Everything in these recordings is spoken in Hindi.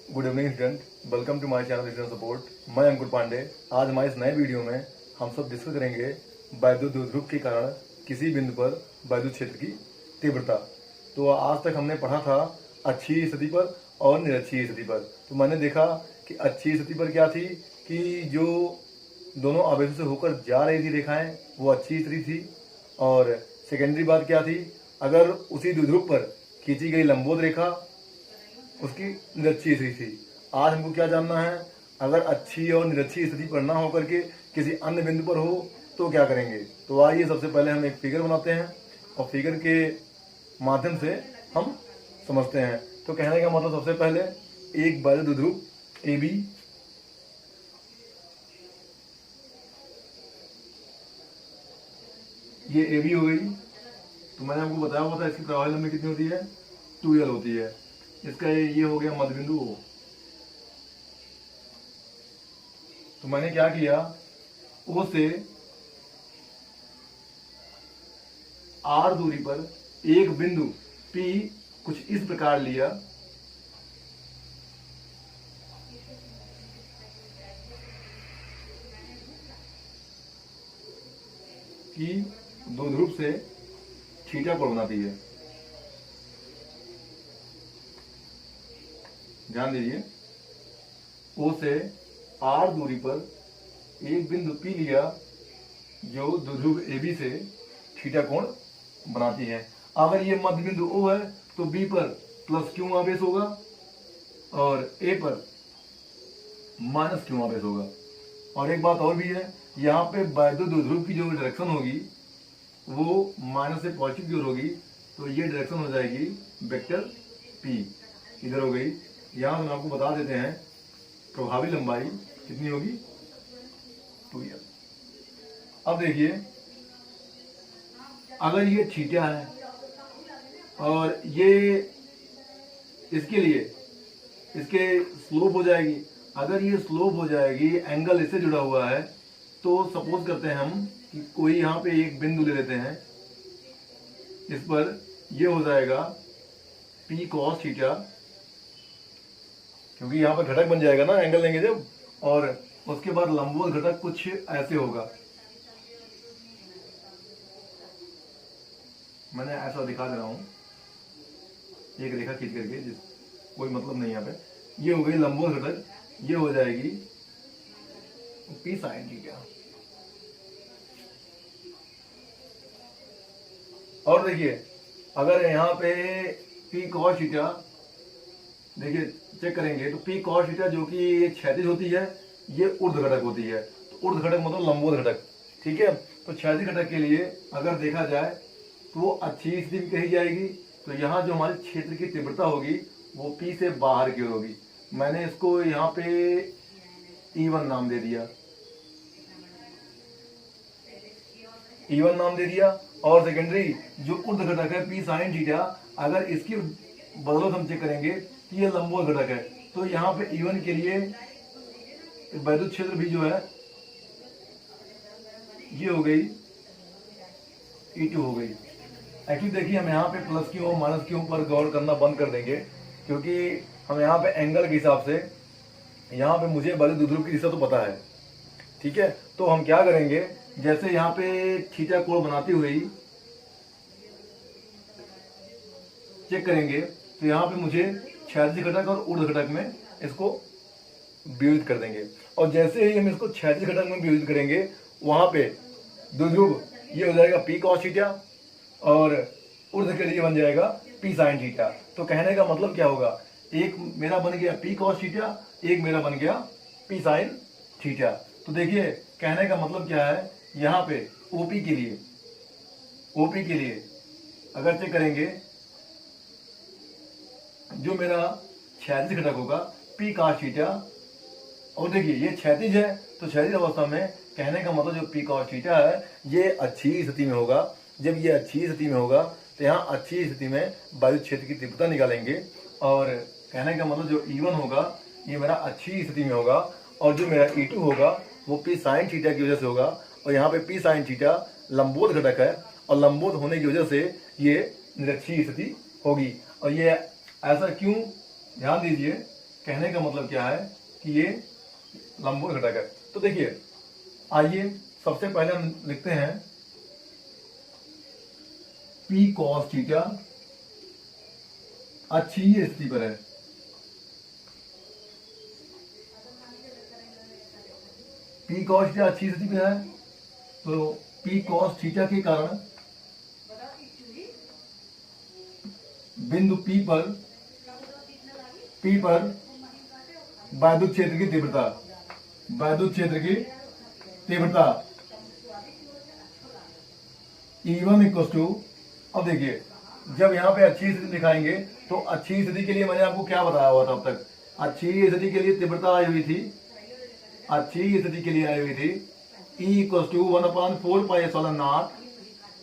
Good evening student, welcome to my channel regional support. मैं अंकुर पांडे। आज हमारे इस नए वीडियो में हम सब डिस्कस करेंगे वैद्युत ध्रुव के कारण किसी बिंदु पर वैद्युत क्षेत्र की तीव्रता। तो आज तक हमने पढ़ा था अच्छी स्थिति पर और निरक्षीय स्थिति पर। तो मैंने देखा कि अच्छी स्थिति पर क्या थी कि जो दोनों आवेशों से होकर जा रही थी रेखाएं वो अच्छी स्थिति थी। और सेकेंडरी बात क्या थी, अगर उसी द्विध्रुव पर खींची गई लंबवत रेखा उसकी निरक्षीय स्थिति थी। आज हमको क्या जानना है, अगर अच्छी और निरक्षीय स्थिति पर ना होकर के किसी अन्य बिंदु पर हो तो क्या करेंगे। तो आइए सबसे पहले हम एक फिगर बनाते हैं और फिगर के माध्यम से हम समझते हैं। तो कहने का मतलब सबसे पहले एक वैद्युत द्विध्रुव ए बी, ये ए बी हो गई। तो मैंने आपको बताया हुआ था इसकी प्रवाही लंबाई कितनी होती है, 2l होती है। इसका ये हो गया मध्य बिंदु O। तो मैंने क्या किया, O से R दूरी पर एक बिंदु P कुछ इस प्रकार लिया कि दो ध्रुव से थीटा कोण बनाती है। ध्यान दीजिए, O से R दूरी पर एक बिंदु P लिया जो द्विध्रुव AB से थीटा कोण बनाती है। अगर ये मध्य बिंदु O है तो B पर प्लस क्यू आवेश होगा और A पर माइनस क्यू आवेश होगा। और एक बात और भी है, यहाँ पे वैद्युत द्विध्रुव की जो डायरेक्शन होगी वो माइनस से पॉजिटिव की ओर होगी। तो ये डायरेक्शन हो जाएगी वेक्टर P, इधर हो गई। यहाँ हम आपको बता देते हैं प्रभावी लंबाई कितनी होगी, 2l। अब देखिए, अगर ये थीटा है और ये इसके लिए इसके स्लोप हो जाएगी। अगर ये स्लोप हो जाएगी, एंगल इससे जुड़ा हुआ है, तो सपोज करते हैं हम कि कोई यहाँ पे एक बिंदु ले लेते हैं, इस पर ये हो जाएगा P cos थीटा, क्योंकि यहाँ पर घटक बन जाएगा ना एंगल लेंगे जब। और उसके बाद लंबवत घटक कुछ ऐसे होगा, मैंने ऐसा दिखा दे रहा हूं एक रेखा खींच करके, जिस कोई मतलब नहीं यहाँ पे। ये हो गई लंबवत घटक, ये हो जाएगी P sin थीटा। और देखिए, अगर यहाँ पे P cos थीटा, देखिए चेक करेंगे तो P cos थीटा जो कि क्षैतिज होती है, ये ऊर्ध्व घटक होती है। तो ऊर्ध्व घटक मतलब लंबवत घटक, ठीक है। तो क्षैतिज घटक के लिए अगर देखा जाए तो वो अच्छी स्थिति में कही जाएगी। तो यहाँ जो हमारे क्षेत्र की तीव्रता होगी वो P से बाहर की ओर होगी। मैंने इसको यहाँ पे E1 नाम दे दिया, E1 नाम दे दिया। और सेकेंडरी जो ऊर्ध्व घटक है P sin थीटा, अगर इसकी बदौलत हम चेक करेंगे कि ये लंबवत घटक है, तो यहाँ पे E1 के लिए वैद्युत क्षेत्र भी जो है ये हो गई E2 हो गई। एक्चुअली देखिए, हम यहाँ पे प्लस क्यू और माइनस क्यू पर गौर करना बंद कर देंगे, क्योंकि हम यहाँ पे एंगल के हिसाब से यहाँ पे मुझे वैद्युत द्विध्रुव की दिशा तो पता है, ठीक है। तो हम क्या करेंगे, जैसे यहाँ पे थीटा कोण बनाती हुई चेक करेंगे, तो यहाँ पे मुझे क्षैतिज घटक और ऊर्ध्व घटक में इसको वियोजित कर देंगे। और जैसे ही हम इसको क्षैतिज घटक में वियोजित करेंगे, वहां पे द्विध्रुव ये हो जाएगा P cos थीटा और ऊर्ध्व के लिए बन जाएगा P sin थीटा। तो कहने का मतलब क्या होगा, एक मेरा बन गया P cos थीटा, एक मेरा बन गया P sin थीटा। तो देखिए, कहने का मतलब क्या है, यहाँ पे OP के लिए अगर चेक करेंगे, जो मेरा क्षैतिज घटक होगा P cos थीटा, और देखिए ये क्षैतिज है, तो क्षैतिज अवस्था में कहने का मतलब जो P cos थीटा है ये अच्छी स्थिति में होगा। जब ये अच्छी स्थिति में होगा तो यहाँ अच्छी स्थिति में वैद्युत क्षेत्र की तीव्रता निकालेंगे। और कहने का मतलब जो E1 होगा ये मेरा अच्छी स्थिति में होगा, और जो मेरा E2 होगा वो P sin थीटा की वजह से होगा। और यहाँ पे P sin थीटा लंबवत घटक है, और लंबवत होने की वजह से ये निरक्षीय स्थिति होगी। और ये ऐसा क्यों, ध्यान दीजिए, कहने का मतलब क्या है कि ये लंबवत घटक है। तो देखिए, आइए सबसे पहले हम लिखते हैं P cos थीटा अच्छी स्थिति पर है। P cos थीटा अच्छी स्थिति पर है, तो P cos थीटा के कारण बिंदु P पर वैद्युत क्षेत्र की तीव्रता, E1 इक्वल टू, अब देखिए जब यहाँ पे अच्छी स्थिति दिखाएंगे तो अच्छी स्थिति के लिए मैंने आपको क्या बताया हुआ था अब तक, अच्छी स्थिति के लिए तीव्रता आई हुई थी, E इक्वल टू 1/4πε0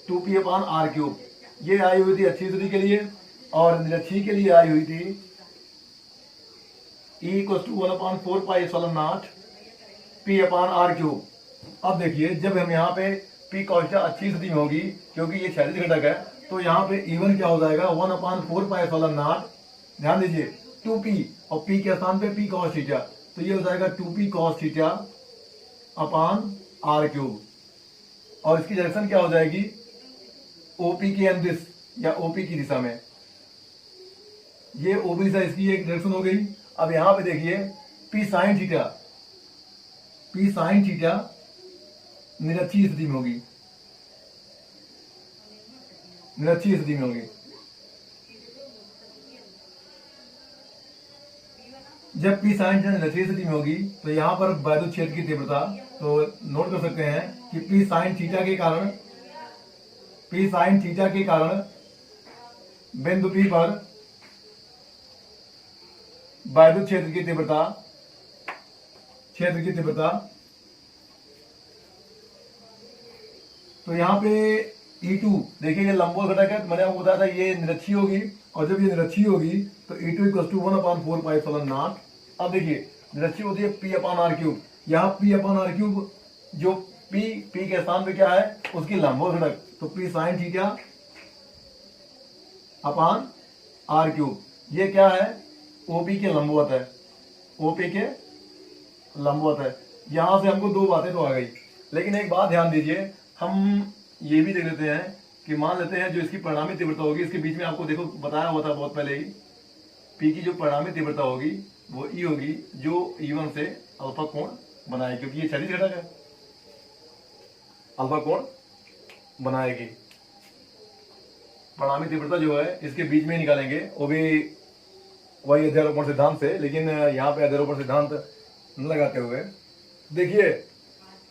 2p/r³, ये आई हुई थी अच्छी स्थिति के लिए। और निरक्षी के लिए आई हुई थी E इक्वल टू 1/4πε0 p/r³। अब देखिए जब हम यहाँ पे P cos अच्छी स्थिति में होगी, क्योंकि ये क्षैतिज घटक है, तो यहाँ पे E1 क्या हो जाएगा 1/4πε0, ध्यान दीजिए 2p, और P के स्थान पे P cos थीटा, तो ये हो जाएगा 2p cos थीटा r³। और इसकी डायरेक्शन क्या हो जाएगी, OP के अनुदिश या OP की दिशा में, ये OP दिशा इसकी एक डायरेक्शन हो गई। अब यहाँ पे देखिए P sin थीटा निरक्षीय स्थिति में होगी, जब P sin थीटा निरक्षीय स्थिति में होगी तो यहाँ पर वैद्युत क्षेत्र की तीव्रता, तो नोट कर सकते हैं कि P sin थीटा के कारण बिंदु P पर वैद्युत क्षेत्र की तीव्रता, तो यहाँ पे E2 देखिए, ये लंबवत घटक है, तो मैंने आपको बताया था ये निरक्षीय होगी, और जब ये निरक्षीय होगी तो E2 इक्वल टू 1/4πε0। अब देखिए निरक्षीय होती है p/r³, यहाँ p/r³ जो P के स्थान पे क्या है, उसकी लंबवत घटक, तो P sin थीटा r³, ये क्या है, OP के लंबवत है। यहां से हमको दो बातें तो आ गई, लेकिन एक बात ध्यान दीजिए, हम ये भी देख लेते हैं कि मान लेते हैं जो इसकी परिणामी तीव्रता होगी, इसके बीच में आपको देखो बताया हुआ था बहुत पहले ही, P की जो परिणामी तीव्रता होगी वो E होगी, जो E1 से अल्फा कोण बनाएगी, क्योंकि ये क्षैतिज घटक है, अल्फा कोण बनाएगी। परिणामी तीव्रता जो है इसके बीच में निकालेंगे, वो भी वही अध्यारोपण सिद्धांत से, लेकिन यहाँ पे अध्यारोपण सिद्धांत न लगाते हुए, देखिए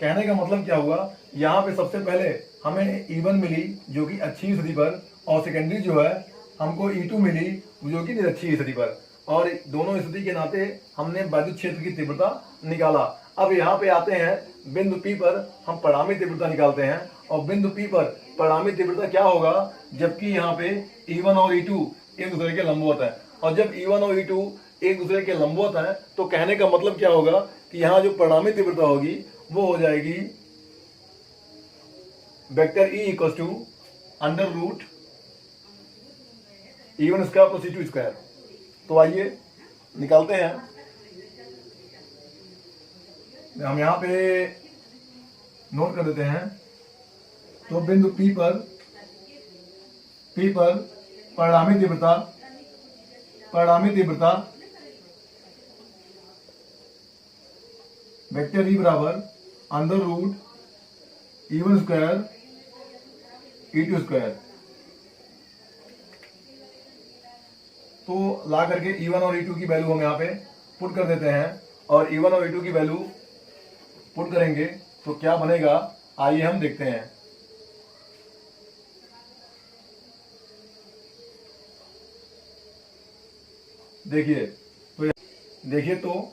कहने का मतलब क्या हुआ, यहाँ पे सबसे पहले हमें E1 मिली जो कि अच्छी स्थिति पर, और सेकेंडरी जो है हमको E2 मिली जो कि निरक्षीय स्थिति पर, और दोनों स्थिति के नाते हमने वैद्युत क्षेत्र की तीव्रता निकाला। अब यहाँ पे आते हैं बिंदु P पर हम परिणामी तीव्रता निकालते हैं, और बिंदु P पर परिणामी तीव्रता क्या होगा, जबकि यहाँ पे E1 और E2 एक दूसरे के लंबवत है, और जब E1 और E2 एक दूसरे के लंबवत है तो कहने का मतलब क्या होगा कि यहाँ जो परिणामी तीव्रता होगी वो हो जाएगी vector E equal to √E1² + E2²। तो आइए निकालते हैं, हम यहाँ पे नोट कर देते हैं। तो बिंदु P पर परिणामी तीव्रता वेक्टर E बराबर √E1² E2²। तो ला करके E1 और E2 की वैल्यू हम यहाँ पे पुट कर देते हैं, और E1 और E2 की वैल्यू पुट करेंगे तो क्या बनेगा, आइए हम देखते हैं। देखिए तो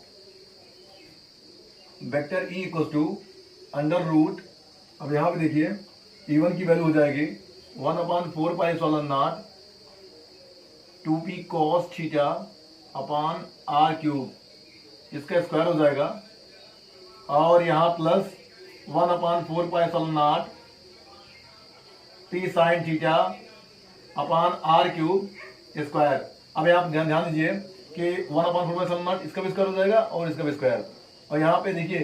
वेक्टर E इक्वल टू √, अब यहाँ पे देखिए E1 की वैल्यू हो जाएगी 1/4πε0 2p cos थीटा r³, इसका स्क्वायर हो जाएगा, और यहाँ plus 1/4πε0 p sin theta r³ square. अब आप ध्यान दीजिए, कि 1/4 इसका भी स्क्वायर हो जाएगा और इसका भी स्क्वायर। और यहाँ पे देखिए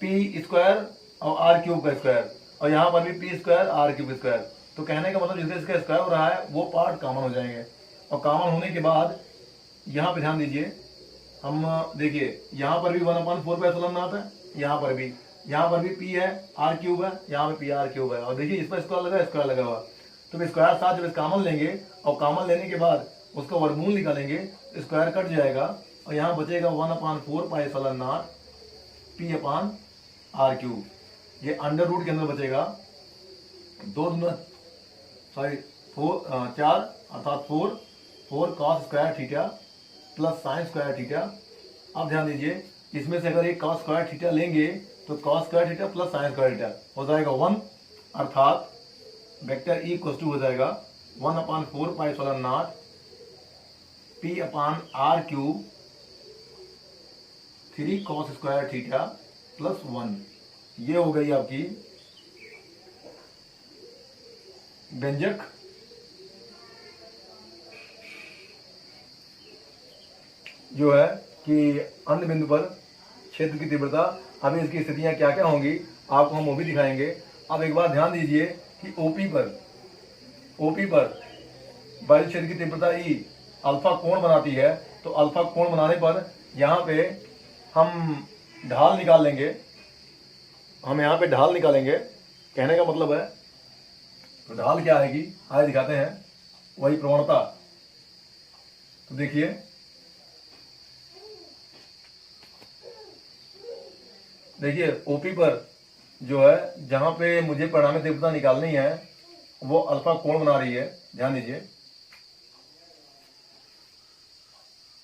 पी स्क्वायर और आर क्यूब का स्क्वायर, और यहाँ पर भी P square R cube square. तो कहने का मतलब जिसका इसका स्क्वायर हो रहा है वो पार्ट कॉमन हो जाएंगे। और कॉमन होने के बाद यहाँ पे ध्यान दीजिए, हम देखिए यहाँ पर भी 1/4 है, यहाँ पर भी पी है आर क्यूब है, यहाँ पे पी आर क्यूब है, और देखिए इस पर स्क्वायर लगा हुआ। तो स्क्वायर साथ जब कॉमन लेंगे और कॉमन लेने के बाद उसका वर्गमूल निकालेंगे, स्क्वायर कट जाएगा और यहाँ बचेगा 1/4 पी अपान आर क्यूब। ये अंडर रूट के अंदर बचेगा 4 अर्थात 4 cos square theta plus sine square theta. अब ध्यान दीजिए, इसमें से अगर एक कॉस स्क्वायर थीटा लेंगे तो cos square theta plus sine square theta हो जाएगा 1, अर्थात वेक्टर ई इक्वल टू हो जाएगा 1/4 P upon R cube 3 cos square theta plus 1। ये हो गई आपकी व्यंजक। जो है कि अन्य बिंदु पर क्षेत्र की तीव्रता, अभी इसकी स्थितियां क्या क्या होंगी आपको हम वो भी दिखाएंगे। अब एक बार ध्यान दीजिए कि ओपी पर वायु क्षेत्र की तीव्रता ई अल्फा कोण बनाती है। तो अल्फा कोण बनाने पर यहाँ पे हम ढाल निकाल लेंगे, कहने का मतलब है तो ढाल क्या आएगी आगे दिखाते हैं, वही प्रवणता। तो देखिए ओपी पर जो है जहां पे मुझे परिणामी तीव्रता निकालनी है वो अल्फा कोण बना रही है। ध्यान दीजिए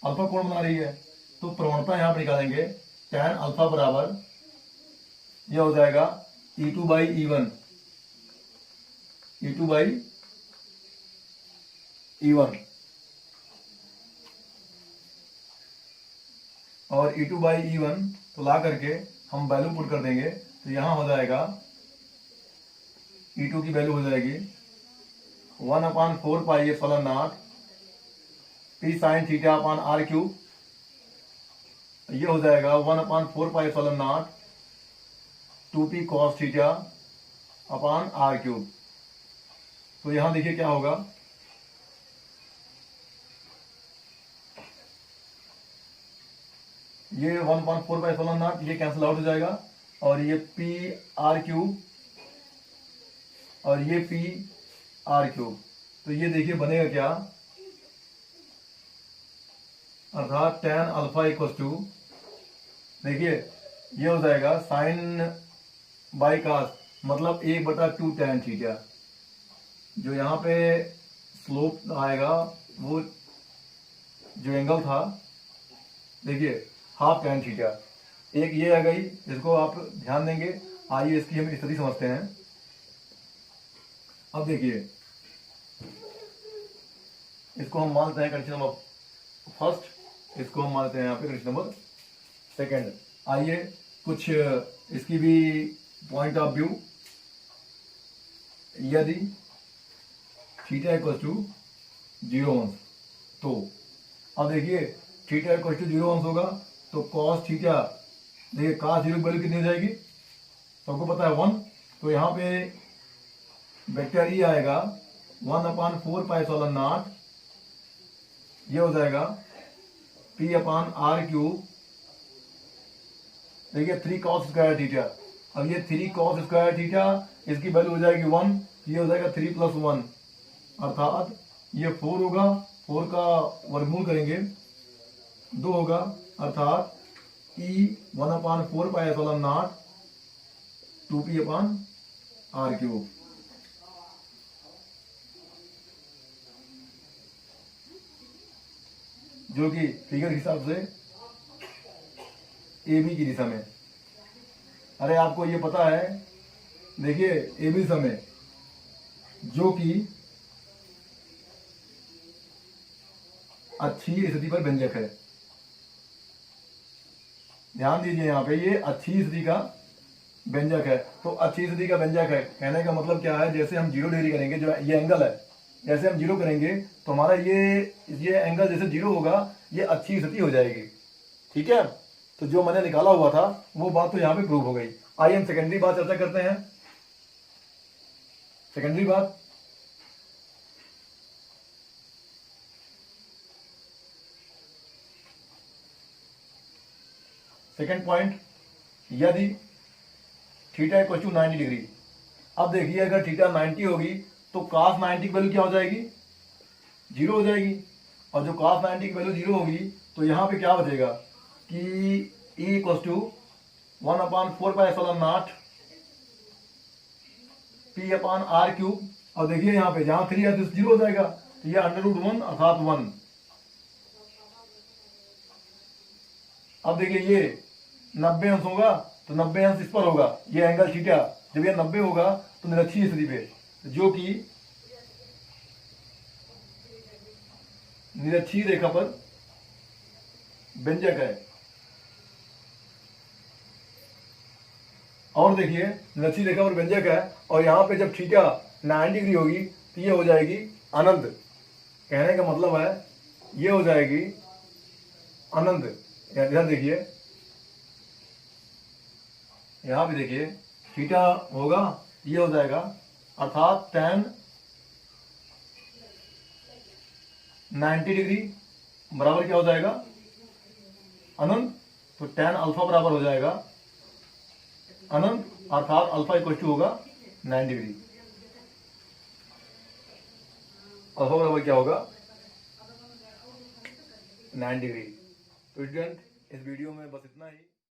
अल्फा कोण बना रही है, तो प्रवणता यहां पर निकालेंगे। tan अल्फा बराबर यह हो जाएगा E2 बाई E1, और E2 बाई E1 तो ला करके हम वैल्यू पुट कर देंगे। तो यहां हो जाएगा E2 की वैल्यू हो जाएगी 1/4 P sine theta upon R cube. ये हो जाएगा 1/4 2p cos theta upon R cube. तो यहां देखिए क्या होगा, ये 1/4 ये कैंसिल आउट हो जाएगा, और ये पी आर क्यूब और ये पी आर क्यूब। तो ये देखिए बनेगा क्या, अर्थात tan अल्फा इक्वल टू देखिए ये हो जाएगा साइन बाई कास, मतलब 1/2 tan थीटा। जो यहाँ पे स्लोप आएगा वो जो एंगल था देखिए हाफ tan थीटा। एक ये आ गई, इसको आप ध्यान देंगे। आइए इसकी हम स्थिति समझते हैं। अब देखिए इसको हम मानते हैं कंडीशन नंबर फर्स्ट, इसको हम मानते हैं यहाँ पे कंडीशन नंबर सेकेंड। आइए कुछ इसकी भी पॉइंट ऑफ व्यू, यदि थीटा इक्वल टू 0 अंश, तो अब देखिए थीटा इक्वल टू 0 अंश होगा तो कॉस थीटा, देखिए cos 0 की वैल्यू कितनी हो जाएगी, सबको पता है 1। तो यहाँ पे वेक्टर ई आएगा 1/4 ये हो जाएगा पी अपान आर क्यूब, देखिए 3 कॉस स्क्वायर थीटा। अब ये 3 कॉस स्क्वायर थीटा, इसकी वैल्यू हो जाएगी 1, ये हो जाएगा 3 + 1, अर्थात ये 4 होगा, 4 का वर्गमूल करेंगे 2 होगा, अर्थात ई 1/4 2p अपान आर क्यूब। जो कि फिगर के हिसाब से ए बी की दिशा में, अरे आपको ये पता है, देखिए ए बी दिशा में जो कि अच्छी स्थिति पर व्यंजक है। ध्यान दीजिए यहाँ पे ये अच्छी स्थिति का व्यंजक है। तो अच्छी स्थिति का व्यंजक है कहने का मतलब क्या है, जैसे हम 0 डिग्री करेंगे, जो ये एंगल है जैसे हम जीरो करेंगे तो हमारा ये एंगल जैसे जीरो होगा ये अच्छी स्थिति हो जाएगी। ठीक है, तो जो मैंने निकाला हुआ था वो बात तो यहाँ पे प्रूव हो गई। आइए हम सेकेंडरी बात चर्चा करते हैं। सेकेंडरी बात, सेकेंड पॉइंट, यदि थीटा इक्वल टू 90 डिग्री। अब देखिए अगर थीटा 90 होगी तो cos 90 की वैल्यू क्या हो जाएगी, जीरो हो जाएगी। और जो cos 90 की वैल्यू जीरो होगी तो यहाँ पे क्या बचेगा कि E equal to 1/4πε0 P upon R cube. और देखिए यहाँ पे जहाँ 3 है तो जीरो हो जाएगा, तो ये √1 अर्थात 1। अब देखिए ये 90 अंश होगा तो 90 अंश इस पर होगा, ये एंगल थीटा जब ये 90 होगा तो निरक्षीय स्थिति पे, जो कि निरक्षीय रेखा पर व्यंजक है। और देखिए निरक्षीय रेखा पर व्यंजक है और यहाँ पे जब थीटा 90 डिग्री होगी तो ये हो जाएगी अनंत। कहने का मतलब है ये हो जाएगी अनंत। इधर देखिए, यहाँ भी देखिए थीटा होगा ये हो जाएगा अर्थात tan 90 डिग्री बराबर क्या हो जाएगा अनंत। तो tan अल्फा बराबर हो जाएगा अनंत, अर्थात अल्फा इक्वल टू होगा 90 डिग्री। अल्फा बराबर क्या होगा 90 डिग्री। तो स्टूडेंट इस वीडियो में बस इतना ही।